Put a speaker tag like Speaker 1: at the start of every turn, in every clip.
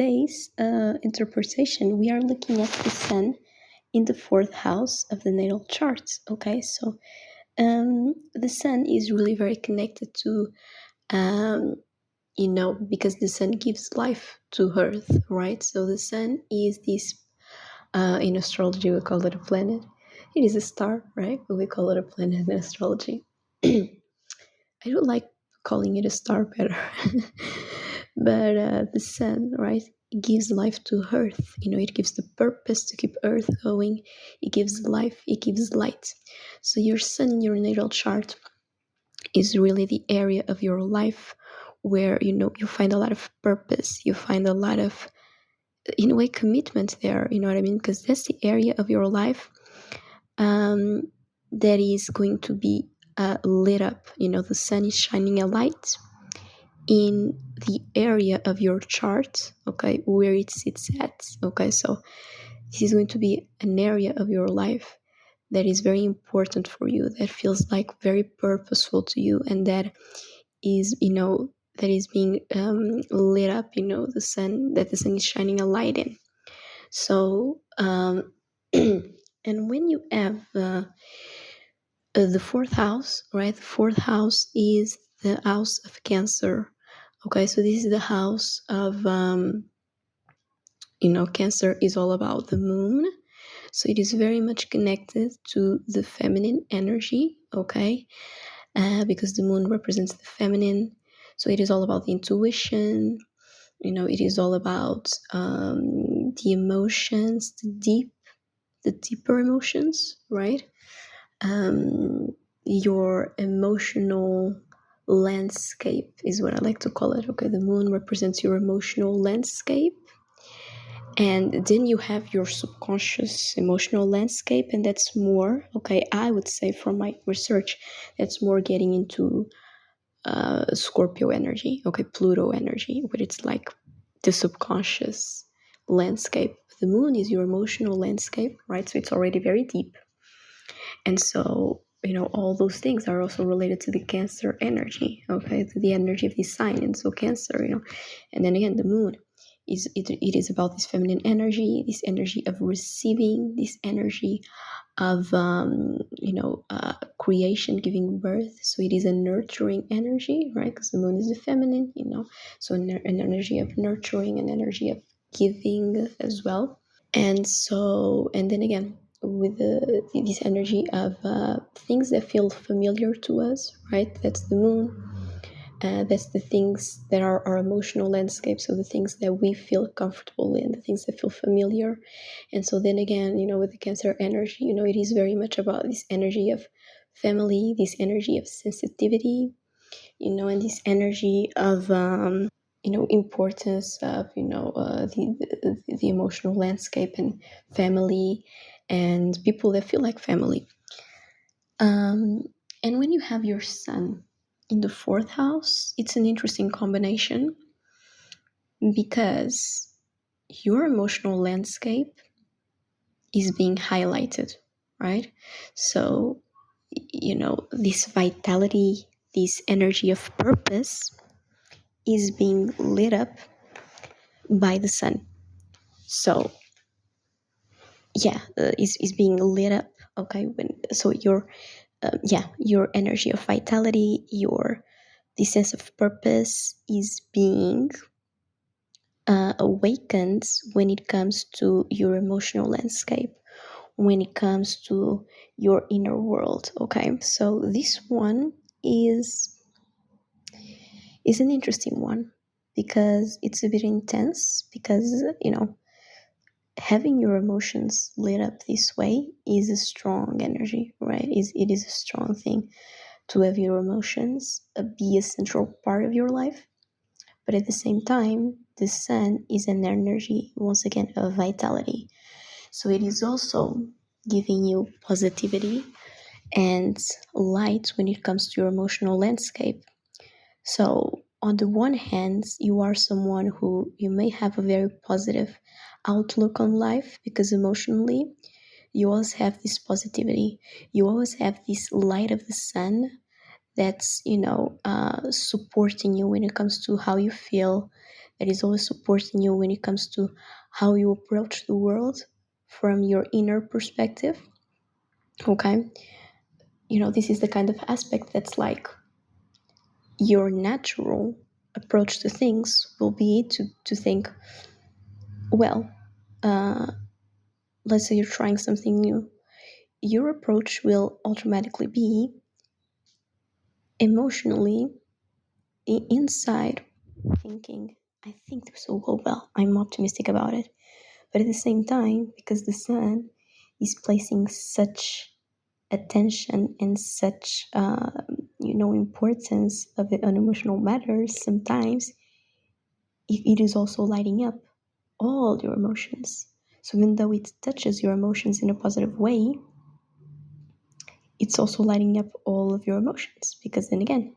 Speaker 1: today's interpretation, we are looking at the sun in the fourth house of the natal charts. Okay, so the sun is really very connected to, because the sun gives life to Earth, right? So the sun is this, in astrology, we call it a planet. It is a star, right? But we call it a planet in astrology. I don't like calling it a star better. But the sun, right? It gives life to Earth. It gives the purpose to keep Earth going. It gives life. It gives light. So your sun in your natal chart is really the area of your life where you find a lot of purpose. You find a lot of, in a way, commitment there. You know what I mean? Because that's the area of your life that is going to be lit up. The sun is shining a light in the area of your chart, okay, where it sits at. Okay, so this is going to be an area of your life that is very important for you, that feels like very purposeful to you, and that is being lit up. The sun is shining a light in. So and when you have the fourth house, right? The fourth house is the house of Cancer. Okay, so this is the house of, Cancer is all about the moon. So it is very much connected to the feminine energy, okay? Because the moon represents the feminine. So it is all about the intuition. It is all about the emotions, the deeper emotions, right? Your emotional landscape is what I like to call it. Okay, the moon represents your emotional landscape, and then you have your subconscious emotional landscape, and that's more, okay, I would say from my research, that's more getting into Scorpio energy, okay, Pluto energy, but it's like the subconscious landscape. The moon is your emotional landscape, right? So it's already very deep. And so, all those things are also related to the Cancer energy, okay, to the energy of this sign. And so Cancer, and then again, the moon it is about this feminine energy, this energy of receiving, this energy of, creation, giving birth. So it is a nurturing energy, right? Because the moon is the feminine, so an energy of nurturing, an energy of giving as well. And then again, with this energy of things that feel familiar to us, right? That's the moon. That's the things that are our emotional landscape. So the things that we feel comfortable in, the things that feel familiar. And so then again, with the Cancer energy, it is very much about this energy of family, this energy of sensitivity, and this energy of importance of the emotional landscape and family and people that feel like family. And when you have your sun in the fourth house, it's an interesting combination because your emotional landscape is being highlighted, right? So this vitality, this energy of purpose is being lit up by the sun. So is being lit up, okay? So your energy of vitality, the sense of purpose is being awakened when it comes to your emotional landscape, when it comes to your inner world, okay? So this one is an interesting one because it's a bit intense, because having your emotions lit up this way is a strong energy, right? It is a strong thing to have your emotions be a central part of your life. But at the same time, the sun is an energy, once again, of vitality. So it is also giving you positivity and light when it comes to your emotional landscape. So on the one hand, you are someone who you may have a very positive outlook on life because emotionally you always have this positivity. You always have this light of the sun that's supporting you when it comes to how you feel, that is always supporting you when it comes to how you approach the world from your inner perspective. Okay, this is the kind of aspect that's like your natural approach to things will be to think, well, let's say you're trying something new. Your approach will automatically be emotionally inside thinking, I think this will go well. I'm optimistic about it. But at the same time, because the sun is placing such attention and such, importance of it on emotional matters, sometimes it is also lighting up all your emotions. So even though it touches your emotions in a positive way, it's also lighting up all of your emotions, because then again,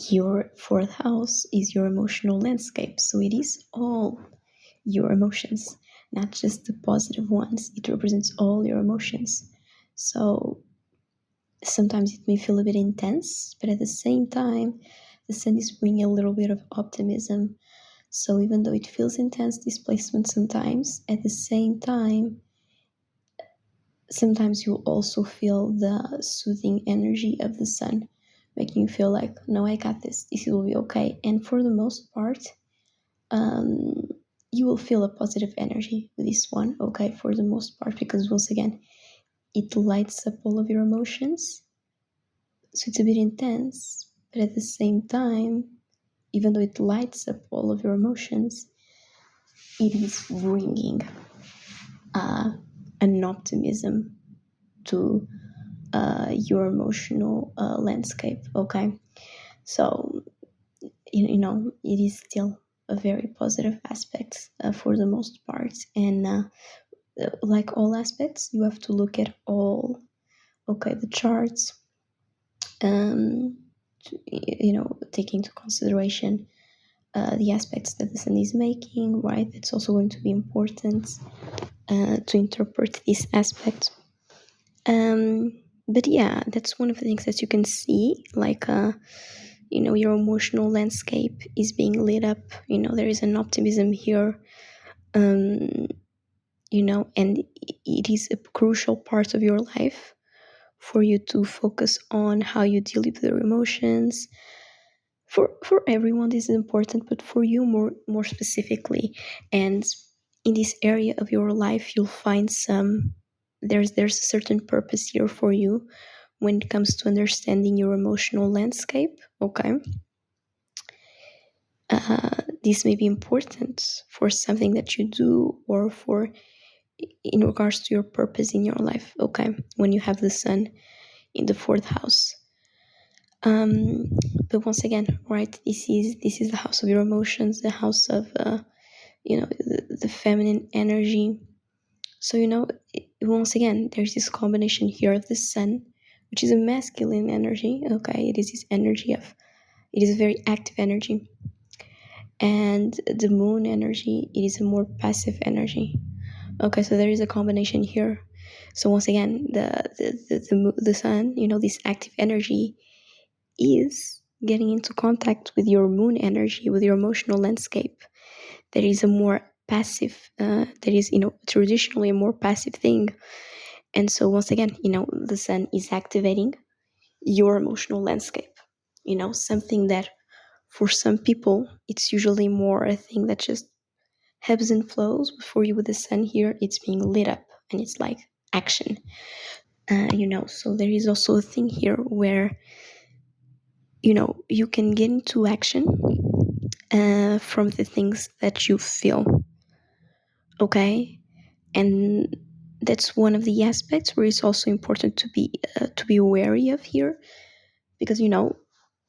Speaker 1: your fourth house is your emotional landscape. So it is all your emotions, not just the positive ones. It represents all your emotions. So sometimes it may feel a bit intense, but at the same time, the sun is bringing a little bit of optimism. So even though it feels intense displacement sometimes, at the same time, sometimes you also feel the soothing energy of the sun, making you feel like, no, I got this. This will be okay. And for the most part, you will feel a positive energy with this one, okay, for the most part, because once again, it lights up all of your emotions. So it's a bit intense, but at the same time, even though it lights up all of your emotions, it is bringing an optimism to your emotional landscape, okay? So, it is still a very positive aspect for the most part. And like all aspects, you have to look at all, okay, the charts, taking into consideration the aspects that the sun is making, right? It's also going to be important to interpret this aspect. But yeah, that's one of the things that you can see, like, your emotional landscape is being lit up. There is an optimism here, and it is a crucial part of your life for you to focus on how you deal with your emotions. For everyone this is important, but for you more specifically. And in this area of your life, you'll find there's a certain purpose here for you when it comes to understanding your emotional landscape, okay? This may be important for something that you do, or for in regards to your purpose in your life, okay, when you have the sun in the fourth house. But once again, right, this is the house of your emotions, the house of the feminine energy. So once again, there's this combination here of the sun, which is a masculine energy, okay? It is a very active energy. And the moon energy, it is a more passive energy. Okay, so there is a combination here. So once again, the sun, this active energy, is getting into contact with your moon energy, with your emotional landscape. That is a more passive, that is, traditionally a more passive thing. And so once again, the sun is activating your emotional landscape. Something that for some people, it's usually more a thing that just ebbs and flows. But for you with the sun here, it's being lit up, and it's like action. So there is also a thing here where you can get into action from the things that you feel, okay? And that's one of the aspects where it's also important to be wary of here, because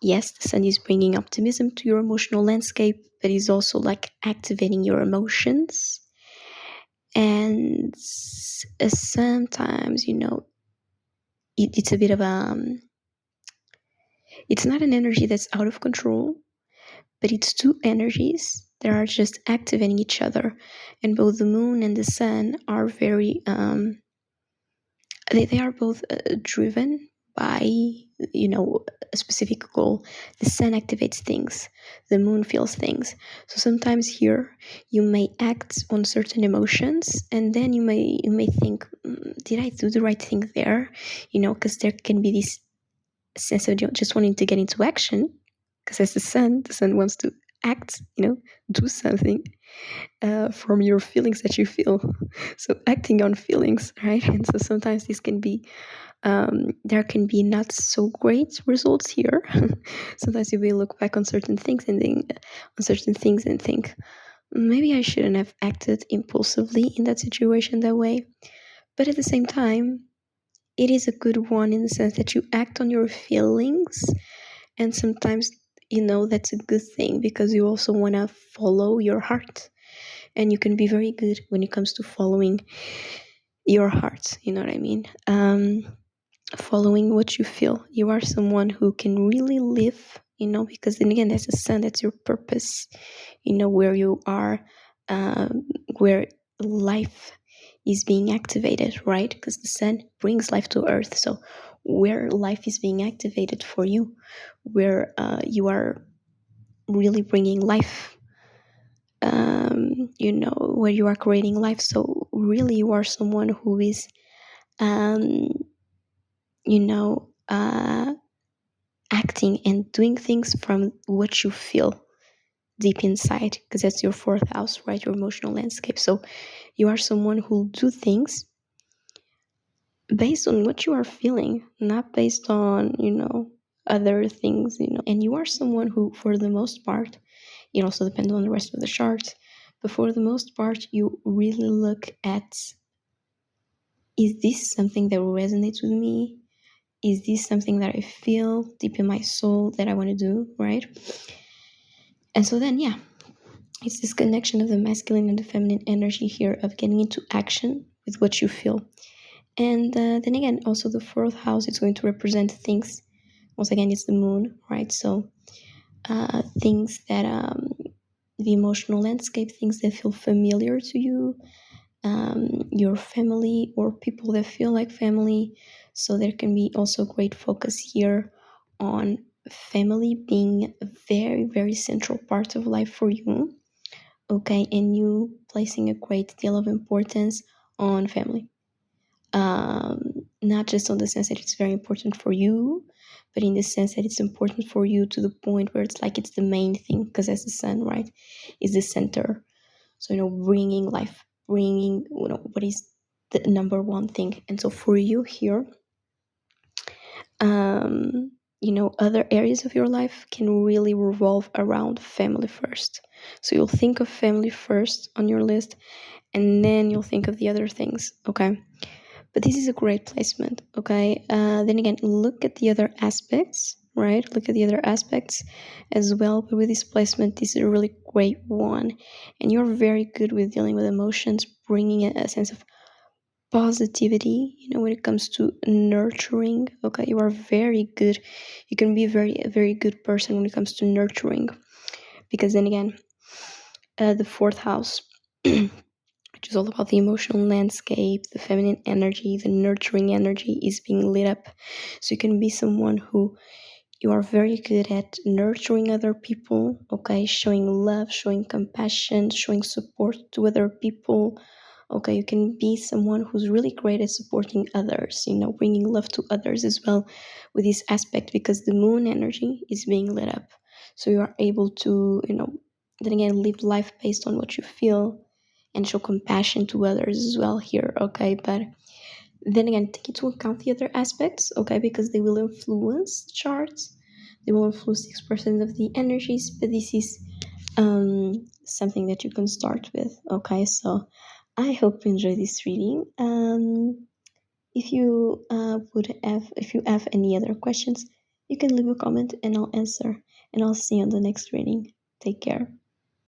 Speaker 1: yes, the sun is bringing optimism to your emotional landscape, but it's also like activating your emotions. And sometimes it's a bit of it's not an energy that's out of control, but it's two energies that are just activating each other. And both the moon and the sun are very they are both driven by, a specific goal. The sun activates things, the moon feels things. So sometimes here you may act on certain emotions, and then you may think, did I do the right thing there? Because there can be this sense of just wanting to get into action, because as the sun wants to act, do something from your feelings that you feel. So acting on feelings, right? And so sometimes this can be, there can be not so great results here. Sometimes you will look back on certain things and think, maybe I shouldn't have acted impulsively in that situation that way. But at the same time, it is a good one in the sense that you act on your feelings, and sometimes that's a good thing, because you also want to follow your heart, and you can be very good when it comes to following your heart. You know what I mean? Following what you feel. You are someone who can really live, because then again, that's the sun, that's your purpose, where you are, where life is being activated, right? Because the sun brings life to earth. So where life is being activated for you, where you are really bringing life, where you are creating life. So really you are someone who is, acting and doing things from what you feel deep inside, because that's your fourth house, right? Your emotional landscape. So you are someone who'll do things based on what you are feeling, not based on, other things, and you are someone who, for the most part, it also depends on the rest of the chart, but for the most part, you really look at, is this something that resonates with me? Is this something that I feel deep in my soul that I want to do, right? And so then, yeah, it's this connection of the masculine and the feminine energy here, of getting into action with what you feel. And then again, also the fourth house is going to represent things. Once again, it's the moon, right? So things that, the emotional landscape, things that feel familiar to you, your family, or people that feel like family. So there can be also great focus here on family being a very, very central part of life for you. Okay, and you placing a great deal of importance on family. Not just on the sense that it's very important for you, but in the sense that it's important for you to the point where it's like it's the main thing, because as the sun, right, is the center. So, bringing life, bringing, what is the number one thing. And so for you here, other areas of your life can really revolve around family first. So you'll think of family first on your list, and then you'll think of the other things, okay? But this is a great placement, okay? Then again, look at the other aspects, right? Look at the other aspects as well. But with this placement, this is a really great one. And you're very good with dealing with emotions, bringing a sense of positivity, when it comes to nurturing, okay? You are very good. You can be a very good person when it comes to nurturing. Because then again, the fourth house, which is all about the emotional landscape, the feminine energy, the nurturing energy is being lit up. So you can be someone who, you are very good at nurturing other people, okay? Showing love, showing compassion, showing support to other people, okay? You can be someone who's really great at supporting others, bringing love to others as well with this aspect, because the moon energy is being lit up. So you are able to, then again, live life based on what you feel, and show compassion to others as well here, okay? But then again, take into account the other aspects, okay? Because they will influence the charts. They will influence 6% of the energies, but this is something that you can start with, okay? So I hope you enjoy this reading. If you have any other questions, you can leave a comment and I'll answer. And I'll see you on the next reading. Take care.